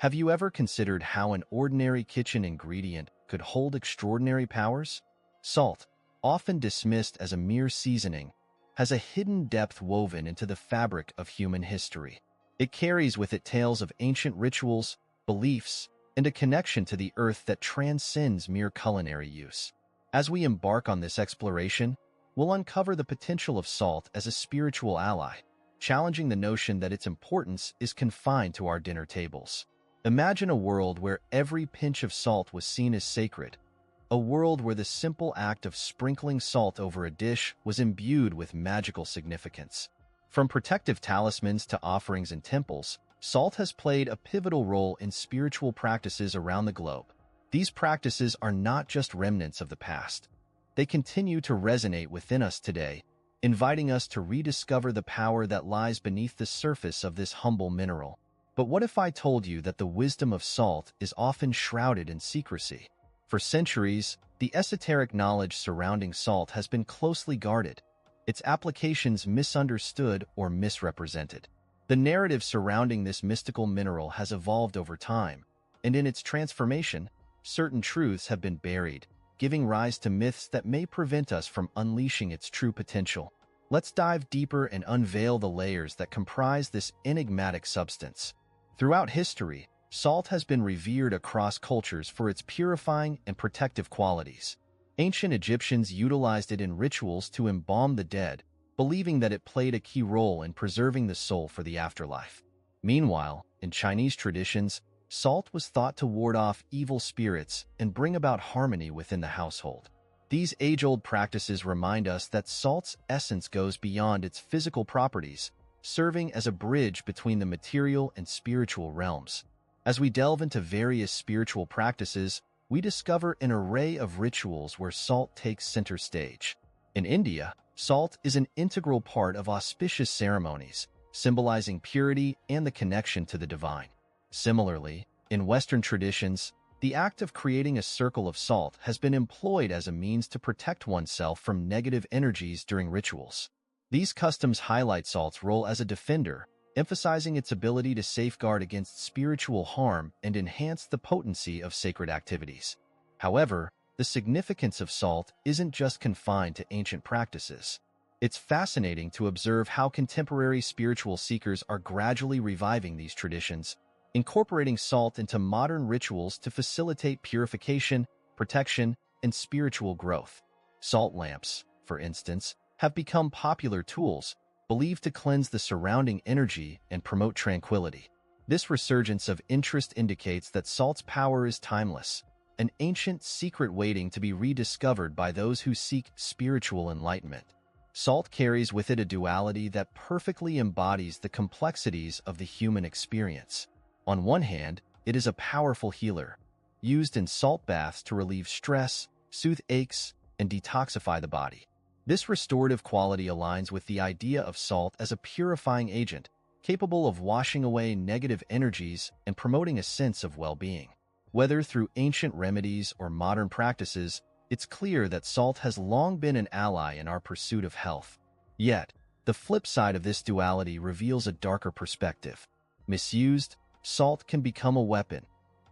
Have you ever considered how an ordinary kitchen ingredient could hold extraordinary powers? Salt, often dismissed as a mere seasoning, has a hidden depth woven into the fabric of human history. It carries with it tales of ancient rituals, beliefs, and a connection to the earth that transcends mere culinary use. As we embark on this exploration, we'll uncover the potential of salt as a spiritual ally, challenging the notion that its importance is confined to our dinner tables. Imagine a world where every pinch of salt was seen as sacred, a world where the simple act of sprinkling salt over a dish was imbued with magical significance. From protective talismans to offerings in temples, salt has played a pivotal role in spiritual practices around the globe. These practices are not just remnants of the past. They continue to resonate within us today, inviting us to rediscover the power that lies beneath the surface of this humble mineral. But what if I told you that the wisdom of salt is often shrouded in secrecy? For centuries, the esoteric knowledge surrounding salt has been closely guarded, its applications misunderstood or misrepresented. The narrative surrounding this mystical mineral has evolved over time, and in its transformation, certain truths have been buried, giving rise to myths that may prevent us from unleashing its true potential. Let's dive deeper and unveil the layers that comprise this enigmatic substance. Throughout history, salt has been revered across cultures for its purifying and protective qualities. Ancient Egyptians utilized it in rituals to embalm the dead, believing that it played a key role in preserving the soul for the afterlife. Meanwhile, in Chinese traditions, salt was thought to ward off evil spirits and bring about harmony within the household. These age-old practices remind us that salt's essence goes beyond its physical properties, serving as a bridge between the material and spiritual realms. As we delve into various spiritual practices, we discover an array of rituals where salt takes center stage. In India, salt is an integral part of auspicious ceremonies, symbolizing purity and the connection to the divine. Similarly, in Western traditions, the act of creating a circle of salt has been employed as a means to protect oneself from negative energies during rituals. These customs highlight salt's role as a defender, emphasizing its ability to safeguard against spiritual harm and enhance the potency of sacred activities. However, the significance of salt isn't just confined to ancient practices. It's fascinating to observe how contemporary spiritual seekers are gradually reviving these traditions, incorporating salt into modern rituals to facilitate purification, protection, and spiritual growth. Salt lamps, for instance, have become popular tools, believed to cleanse the surrounding energy and promote tranquility. This resurgence of interest indicates that salt's power is timeless, an ancient secret waiting to be rediscovered by those who seek spiritual enlightenment. Salt carries with it a duality that perfectly embodies the complexities of the human experience. On one hand, it is a powerful healer, used in salt baths to relieve stress, soothe aches, and detoxify the body. This restorative quality aligns with the idea of salt as a purifying agent, capable of washing away negative energies and promoting a sense of well-being. Whether through ancient remedies or modern practices, it's clear that salt has long been an ally in our pursuit of health. Yet, the flip side of this duality reveals a darker perspective. Misused, salt can become a weapon,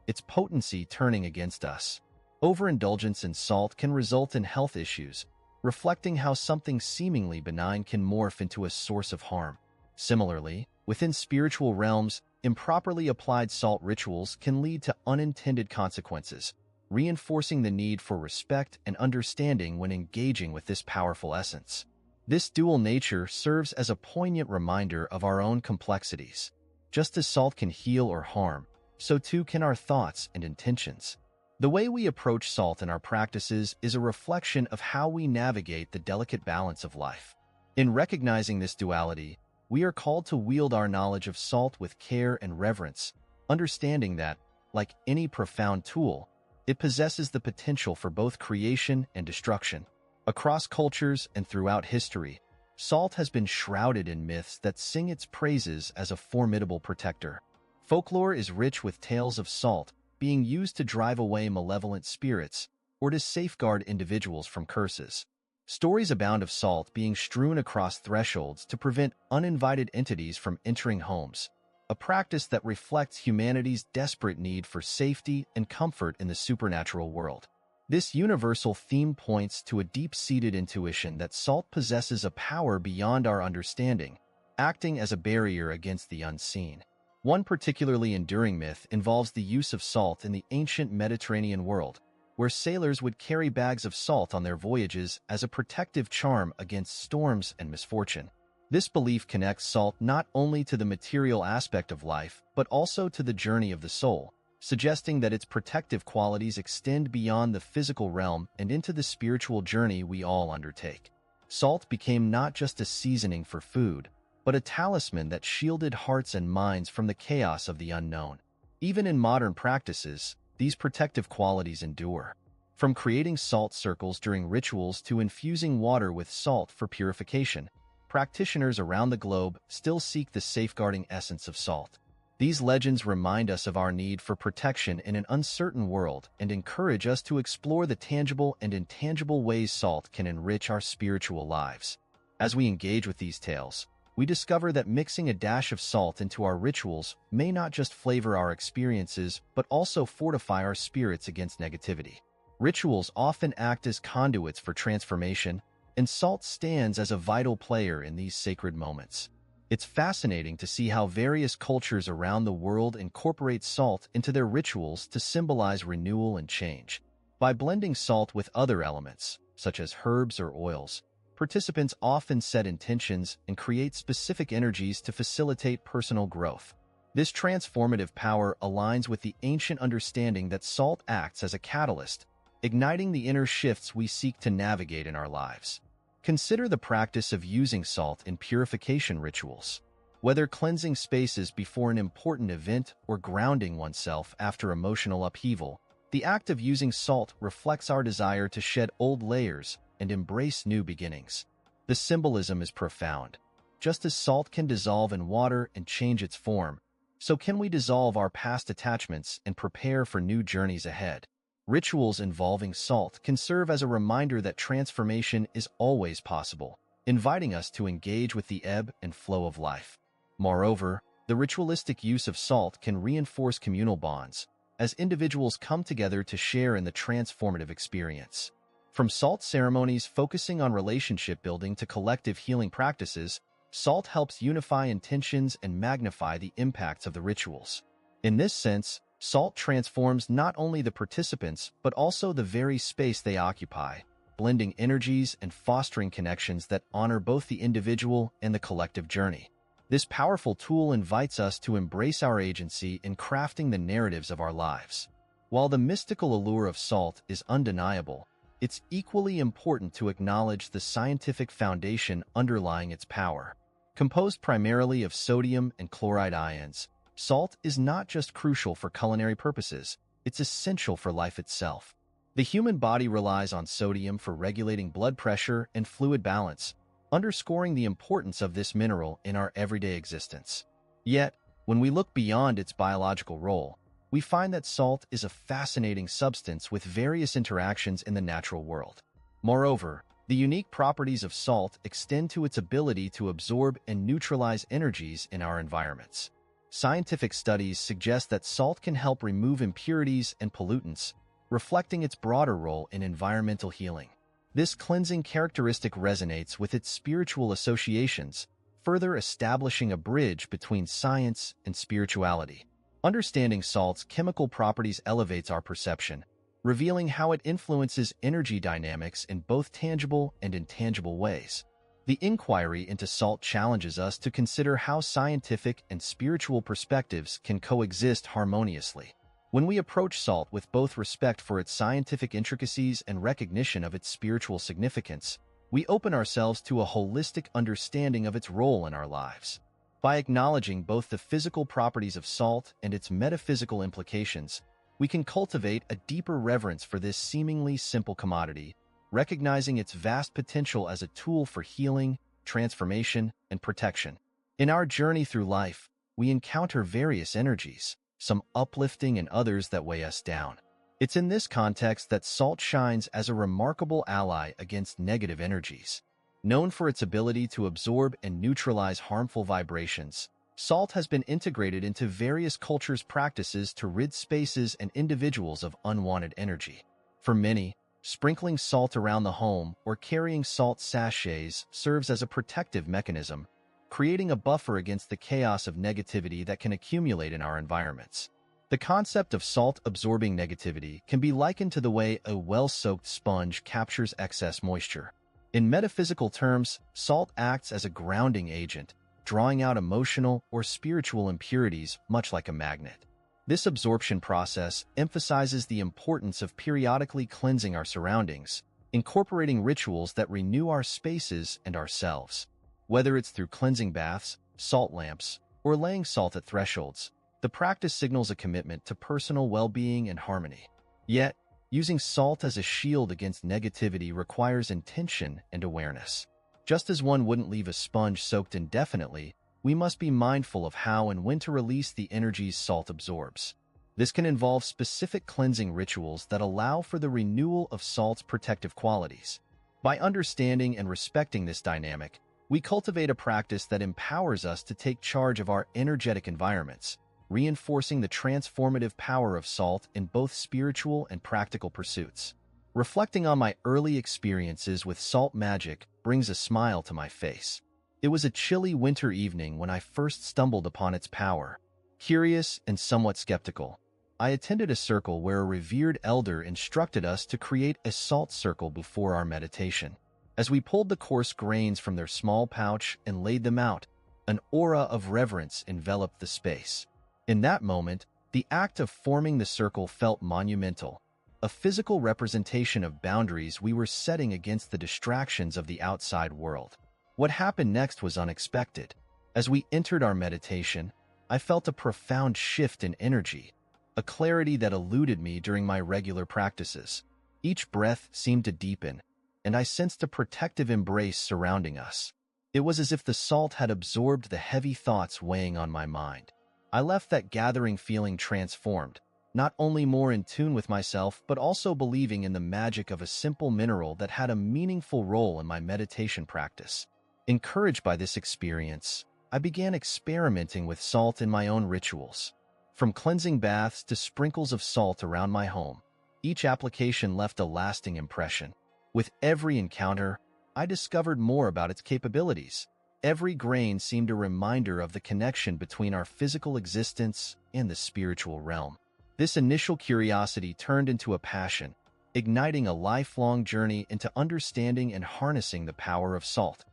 its potency turning against us. Overindulgence in salt can result in health issues, reflecting how something seemingly benign can morph into a source of harm. Similarly, within spiritual realms, improperly applied salt rituals can lead to unintended consequences, reinforcing the need for respect and understanding when engaging with this powerful essence. This dual nature serves as a poignant reminder of our own complexities. Just as salt can heal or harm, so too can our thoughts and intentions. The way we approach salt in our practices is a reflection of how we navigate the delicate balance of life. In recognizing this duality, we are called to wield our knowledge of salt with care and reverence, understanding that, like any profound tool, it possesses the potential for both creation and destruction. Across cultures and throughout history, salt has been shrouded in myths that sing its praises as a formidable protector. Folklore is rich with tales of salt being used to drive away malevolent spirits or to safeguard individuals from curses. Stories abound of salt being strewn across thresholds to prevent uninvited entities from entering homes, a practice that reflects humanity's desperate need for safety and comfort in the supernatural world. This universal theme points to a deep-seated intuition that salt possesses a power beyond our understanding, acting as a barrier against the unseen. One particularly enduring myth involves the use of salt in the ancient Mediterranean world, where sailors would carry bags of salt on their voyages as a protective charm against storms and misfortune. This belief connects salt not only to the material aspect of life, but also to the journey of the soul, suggesting that its protective qualities extend beyond the physical realm and into the spiritual journey we all undertake. Salt became not just a seasoning for food, but a talisman that shielded hearts and minds from the chaos of the unknown. Even in modern practices, these protective qualities endure. From creating salt circles during rituals to infusing water with salt for purification, practitioners around the globe still seek the safeguarding essence of salt. These legends remind us of our need for protection in an uncertain world and encourage us to explore the tangible and intangible ways salt can enrich our spiritual lives. As we engage with these tales, we discover that mixing a dash of salt into our rituals may not just flavor our experiences, but also fortify our spirits against negativity. Rituals often act as conduits for transformation, and salt stands as a vital player in these sacred moments. It's fascinating to see how various cultures around the world incorporate salt into their rituals to symbolize renewal and change. By blending salt with other elements, such as herbs or oils, participants often set intentions and create specific energies to facilitate personal growth. This transformative power aligns with the ancient understanding that salt acts as a catalyst, igniting the inner shifts we seek to navigate in our lives. Consider the practice of using salt in purification rituals. Whether cleansing spaces before an important event or grounding oneself after emotional upheaval, the act of using salt reflects our desire to shed old layers and embrace new beginnings. The symbolism is profound. Just as salt can dissolve in water and change its form, so can we dissolve our past attachments and prepare for new journeys ahead. Rituals involving salt can serve as a reminder that transformation is always possible, inviting us to engage with the ebb and flow of life. Moreover, the ritualistic use of salt can reinforce communal bonds, as individuals come together to share in the transformative experience. From salt ceremonies focusing on relationship building to collective healing practices, salt helps unify intentions and magnify the impacts of the rituals. In this sense, salt transforms not only the participants but also the very space they occupy, blending energies and fostering connections that honor both the individual and the collective journey. This powerful tool invites us to embrace our agency in crafting the narratives of our lives. While the mystical allure of salt is undeniable, it's equally important to acknowledge the scientific foundation underlying its power. Composed primarily of sodium and chloride ions, salt is not just crucial for culinary purposes, it's essential for life itself. The human body relies on sodium for regulating blood pressure and fluid balance, underscoring the importance of this mineral in our everyday existence. Yet, when we look beyond its biological role, we find that salt is a fascinating substance with various interactions in the natural world. Moreover, the unique properties of salt extend to its ability to absorb and neutralize energies in our environments. Scientific studies suggest that salt can help remove impurities and pollutants, reflecting its broader role in environmental healing. This cleansing characteristic resonates with its spiritual associations, further establishing a bridge between science and spirituality. Understanding salt's chemical properties elevates our perception, revealing how it influences energy dynamics in both tangible and intangible ways. The inquiry into salt challenges us to consider how scientific and spiritual perspectives can coexist harmoniously. When we approach salt with both respect for its scientific intricacies and recognition of its spiritual significance, we open ourselves to a holistic understanding of its role in our lives. By acknowledging both the physical properties of salt and its metaphysical implications, we can cultivate a deeper reverence for this seemingly simple commodity, recognizing its vast potential as a tool for healing, transformation, and protection. In our journey through life, we encounter various energies, some uplifting and others that weigh us down. It's in this context that salt shines as a remarkable ally against negative energies. Known for its ability to absorb and neutralize harmful vibrations, Salt has been integrated into various cultures' practices to rid spaces and individuals of unwanted energy. For many, sprinkling salt around the home or carrying salt sachets serves as a protective mechanism, creating a buffer against the chaos of negativity that can accumulate in our environments. The concept of salt-absorbing negativity can be likened to the way a well-soaked sponge captures excess moisture. In metaphysical terms, salt acts as a grounding agent, drawing out emotional or spiritual impurities much like a magnet. This absorption process emphasizes the importance of periodically cleansing our surroundings, incorporating rituals that renew our spaces and ourselves. Whether it's through cleansing baths, salt lamps, or laying salt at thresholds, the practice signals a commitment to personal well-being and harmony. Yet, using salt as a shield against negativity requires intention and awareness. Just as one wouldn't leave a sponge soaked indefinitely, we must be mindful of how and when to release the energies salt absorbs. This can involve specific cleansing rituals that allow for the renewal of salt's protective qualities. By understanding and respecting this dynamic, we cultivate a practice that empowers us to take charge of our energetic environments, reinforcing the transformative power of salt in both spiritual and practical pursuits. Reflecting on my early experiences with salt magic brings a smile to my face. It was a chilly winter evening when I first stumbled upon its power. Curious and somewhat skeptical, I attended a circle where a revered elder instructed us to create a salt circle before our meditation. As we pulled the coarse grains from their small pouch and laid them out, an aura of reverence enveloped the space. In that moment, the act of forming the circle felt monumental, a physical representation of boundaries we were setting against the distractions of the outside world. What happened next was unexpected. As we entered our meditation, I felt a profound shift in energy, a clarity that eluded me during my regular practices. Each breath seemed to deepen, and I sensed a protective embrace surrounding us. It was as if the salt had absorbed the heavy thoughts weighing on my mind. I left that gathering feeling transformed, not only more in tune with myself, but also believing in the magic of a simple mineral that had a meaningful role in my meditation practice. Encouraged by this experience, I began experimenting with salt in my own rituals. From cleansing baths to sprinkles of salt around my home, each application left a lasting impression. With every encounter, I discovered more about its capabilities. Every grain seemed a reminder of the connection between our physical existence and the spiritual realm. This initial curiosity turned into a passion, igniting a lifelong journey into understanding and harnessing the power of salt,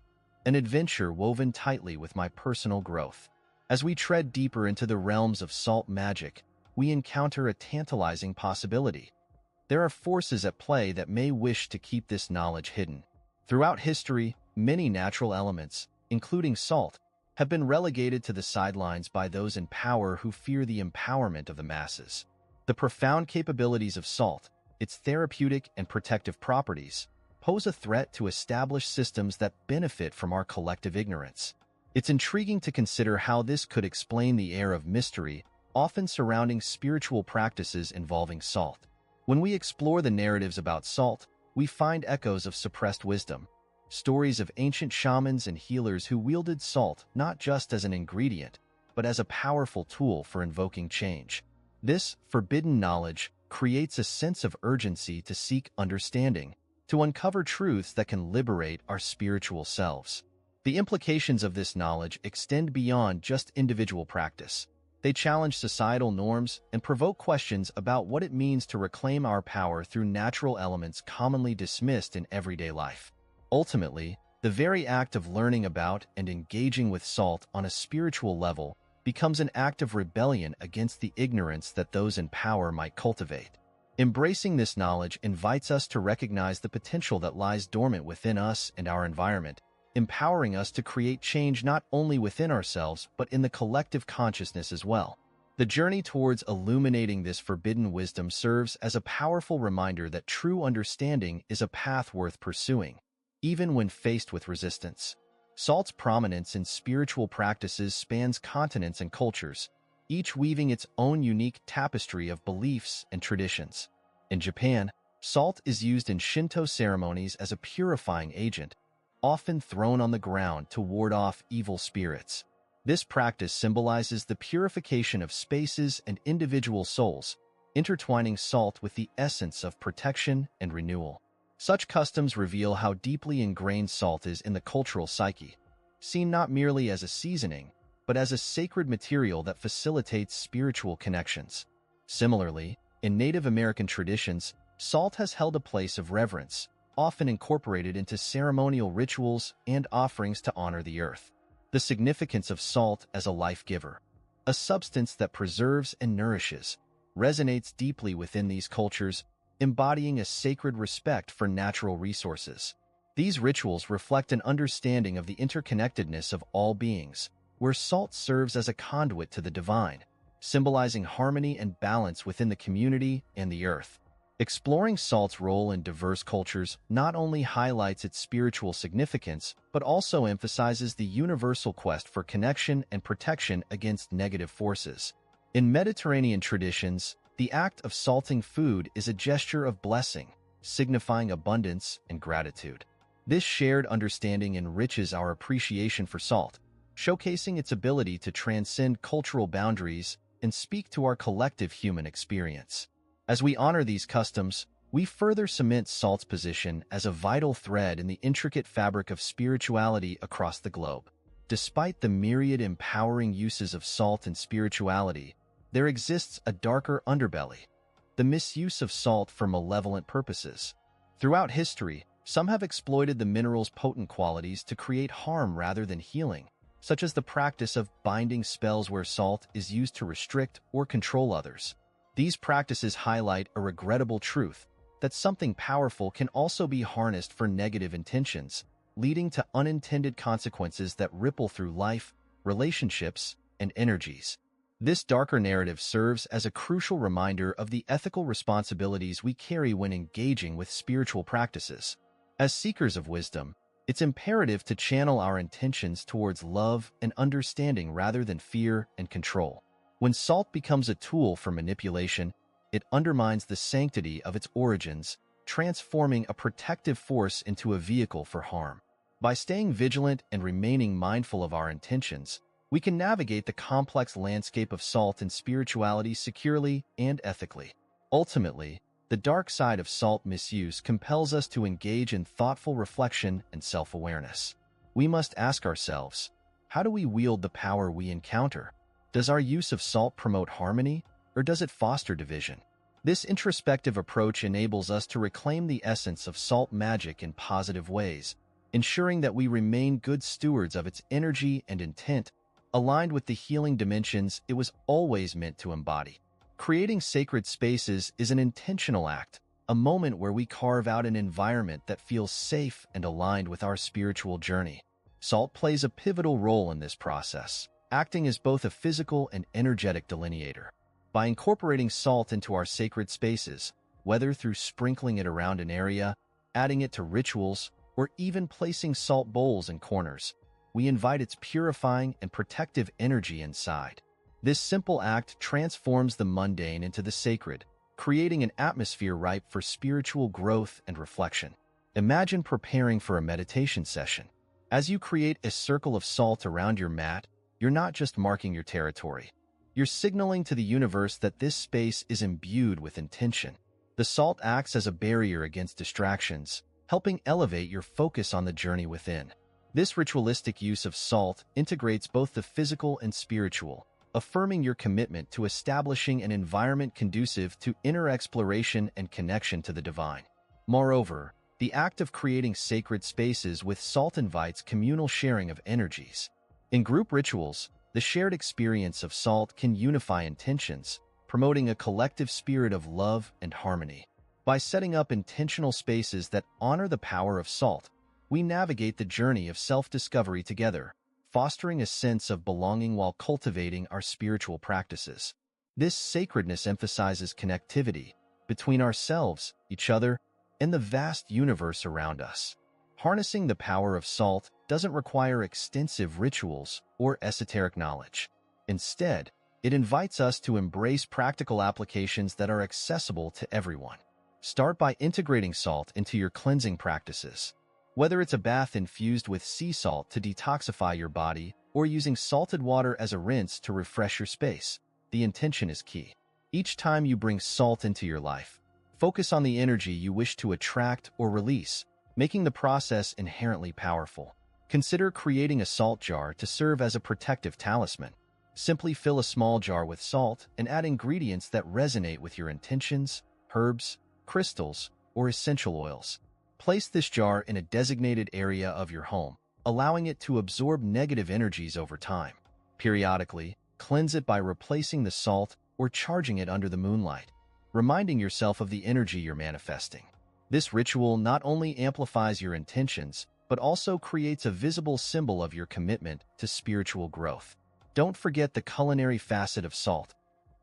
an adventure woven tightly with my personal growth. As we tread deeper into the realms of salt magic, we encounter a tantalizing possibility. There are forces at play that may wish to keep this knowledge hidden. Throughout history, many natural elements, including salt, have been relegated to the sidelines by those in power who fear the empowerment of the masses. The profound capabilities of salt, its therapeutic and protective properties, pose a threat to established systems that benefit from our collective ignorance. It's intriguing to consider how this could explain the air of mystery often surrounding spiritual practices involving salt. When we explore the narratives about salt, we find echoes of suppressed wisdom, stories of ancient shamans and healers who wielded salt not just as an ingredient, but as a powerful tool for invoking change. This forbidden knowledge creates a sense of urgency to seek understanding, to uncover truths that can liberate our spiritual selves. The implications of this knowledge extend beyond just individual practice. They challenge societal norms and provoke questions about what it means to reclaim our power through natural elements commonly dismissed in everyday life. Ultimately, the very act of learning about and engaging with salt on a spiritual level becomes an act of rebellion against the ignorance that those in power might cultivate. Embracing this knowledge invites us to recognize the potential that lies dormant within us and our environment, empowering us to create change not only within ourselves but in the collective consciousness as well. The journey towards illuminating this forbidden wisdom serves as a powerful reminder that true understanding is a path worth pursuing, even when faced with resistance. Salt's prominence in spiritual practices spans continents and cultures, each weaving its own unique tapestry of beliefs and traditions. In Japan, salt is used in Shinto ceremonies as a purifying agent, often thrown on the ground to ward off evil spirits. This practice symbolizes the purification of spaces and individual souls, intertwining salt with the essence of protection and renewal. Such customs reveal how deeply ingrained salt is in the cultural psyche, seen not merely as a seasoning, but as a sacred material that facilitates spiritual connections. Similarly, in Native American traditions, salt has held a place of reverence, often incorporated into ceremonial rituals and offerings to honor the earth. The significance of salt as a life giver, a substance that preserves and nourishes, resonates deeply within these cultures, embodying a sacred respect for natural resources. These rituals reflect an understanding of the interconnectedness of all beings, where salt serves as a conduit to the divine, symbolizing harmony and balance within the community and the earth. Exploring salt's role in diverse cultures not only highlights its spiritual significance, but also emphasizes the universal quest for connection and protection against negative forces. In Mediterranean traditions, the act of salting food is a gesture of blessing, signifying abundance and gratitude. This shared understanding enriches our appreciation for salt, showcasing its ability to transcend cultural boundaries and speak to our collective human experience. As we honor these customs, we further cement salt's position as a vital thread in the intricate fabric of spirituality across the globe. Despite the myriad empowering uses of salt in spirituality, there exists a darker underbelly, the misuse of salt for malevolent purposes. Throughout history, some have exploited the mineral's potent qualities to create harm rather than healing, such as the practice of binding spells where salt is used to restrict or control others. These practices highlight a regrettable truth that something powerful can also be harnessed for negative intentions, leading to unintended consequences that ripple through life, relationships, and energies. This darker narrative serves as a crucial reminder of the ethical responsibilities we carry when engaging with spiritual practices. As seekers of wisdom, it's imperative to channel our intentions towards love and understanding rather than fear and control. When salt becomes a tool for manipulation, it undermines the sanctity of its origins, transforming a protective force into a vehicle for harm. By staying vigilant and remaining mindful of our intentions, we can navigate the complex landscape of salt and spirituality securely and ethically. Ultimately, the dark side of salt misuse compels us to engage in thoughtful reflection and self-awareness. We must ask ourselves, how do we wield the power we encounter? Does our use of salt promote harmony, or does it foster division? This introspective approach enables us to reclaim the essence of salt magic in positive ways, ensuring that we remain good stewards of its energy and intent, aligned with the healing dimensions it was always meant to embody. Creating sacred spaces is an intentional act, a moment where we carve out an environment that feels safe and aligned with our spiritual journey. Salt plays a pivotal role in this process, acting as both a physical and energetic delineator. By incorporating salt into our sacred spaces, whether through sprinkling it around an area, adding it to rituals, or even placing salt bowls in corners, we invite its purifying and protective energy inside. This simple act transforms the mundane into the sacred, creating an atmosphere ripe for spiritual growth and reflection. Imagine preparing for a meditation session. As you create a circle of salt around your mat, you're not just marking your territory. You're signaling to the universe that this space is imbued with intention. The salt acts as a barrier against distractions, helping elevate your focus on the journey within. This ritualistic use of salt integrates both the physical and spiritual, affirming your commitment to establishing an environment conducive to inner exploration and connection to the divine. Moreover, the act of creating sacred spaces with salt invites communal sharing of energies. In group rituals, the shared experience of salt can unify intentions, promoting a collective spirit of love and harmony. By setting up intentional spaces that honor the power of salt, we navigate the journey of self-discovery together, fostering a sense of belonging while cultivating our spiritual practices. This sacredness emphasizes connectivity between ourselves, each other, and the vast universe around us. Harnessing the power of salt doesn't require extensive rituals or esoteric knowledge. Instead, it invites us to embrace practical applications that are accessible to everyone. Start by integrating salt into your cleansing practices. Whether it's a bath infused with sea salt to detoxify your body or using salted water as a rinse to refresh your space, the intention is key. Each time you bring salt into your life, focus on the energy you wish to attract or release, making the process inherently powerful. Consider creating a salt jar to serve as a protective talisman. Simply fill a small jar with salt and add ingredients that resonate with your intentions, herbs, crystals, or essential oils. Place this jar in a designated area of your home, allowing it to absorb negative energies over time. Periodically, cleanse it by replacing the salt or charging it under the moonlight, reminding yourself of the energy you're manifesting. This ritual not only amplifies your intentions, but also creates a visible symbol of your commitment to spiritual growth. Don't forget the culinary facet of salt.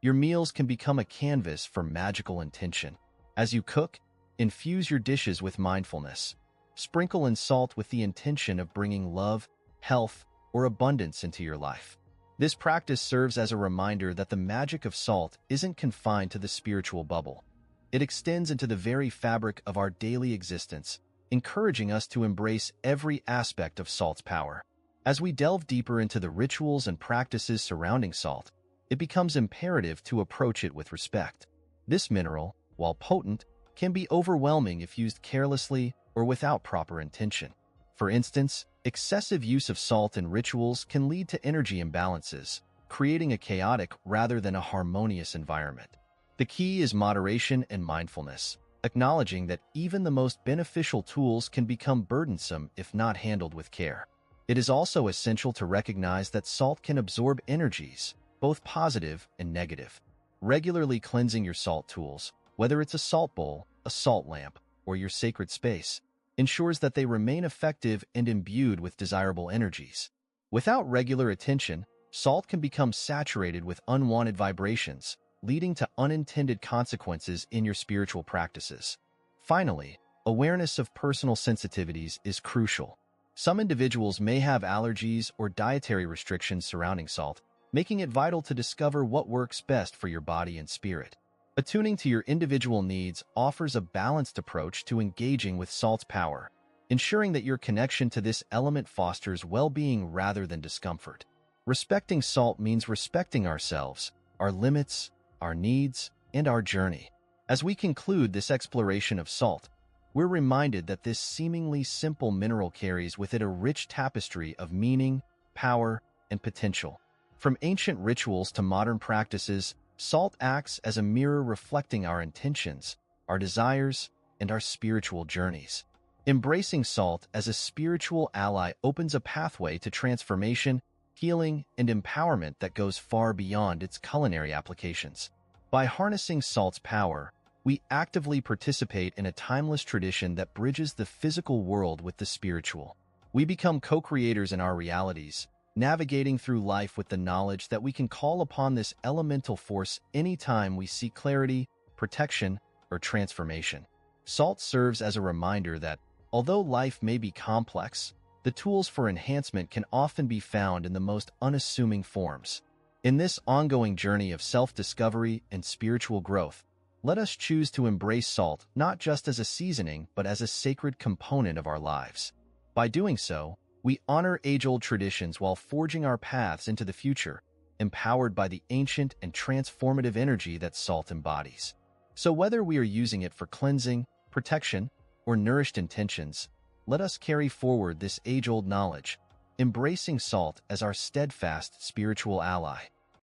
Your meals can become a canvas for magical intention. As you cook, infuse your dishes with mindfulness. Sprinkle in salt with the intention of bringing love, health, or abundance into your life. This practice serves as a reminder that the magic of salt isn't confined to the spiritual bubble. It extends into the very fabric of our daily existence, encouraging us to embrace every aspect of salt's power. As we delve deeper into the rituals and practices surrounding salt, it becomes imperative to approach it with respect. This mineral, while potent, can be overwhelming if used carelessly or without proper intention. For instance, excessive use of salt in rituals can lead to energy imbalances, creating a chaotic rather than a harmonious environment. The key is moderation and mindfulness, acknowledging that even the most beneficial tools can become burdensome if not handled with care. It is also essential to recognize that salt can absorb energies, both positive and negative. Regularly cleansing your salt tools, whether it's a salt bowl, a salt lamp, or your sacred space, ensures that they remain effective and imbued with desirable energies. Without regular attention, salt can become saturated with unwanted vibrations, leading to unintended consequences in your spiritual practices. Finally, awareness of personal sensitivities is crucial. Some individuals may have allergies or dietary restrictions surrounding salt, making it vital to discover what works best for your body and spirit. Attuning to your individual needs offers a balanced approach to engaging with salt's power, ensuring that your connection to this element fosters well-being rather than discomfort. Respecting salt means respecting ourselves, our limits, our needs, and our journey. As we conclude this exploration of salt, we're reminded that this seemingly simple mineral carries with it a rich tapestry of meaning, power, and potential. From ancient rituals to modern practices, salt acts as a mirror reflecting our intentions, our desires, and our spiritual journeys. Embracing salt as a spiritual ally opens a pathway to transformation, healing, and empowerment that goes far beyond its culinary applications. By harnessing salt's power, we actively participate in a timeless tradition that bridges the physical world with the spiritual. We become co-creators in our realities, navigating through life with the knowledge that we can call upon this elemental force anytime we seek clarity, protection, or transformation. Salt serves as a reminder that, although life may be complex, the tools for enhancement can often be found in the most unassuming forms. In this ongoing journey of self-discovery and spiritual growth, let us choose to embrace salt not just as a seasoning but as a sacred component of our lives. By doing so, we honor age-old traditions while forging our paths into the future, empowered by the ancient and transformative energy that salt embodies. So whether we are using it for cleansing, protection, or nourished intentions, let us carry forward this age-old knowledge, embracing salt as our steadfast spiritual ally.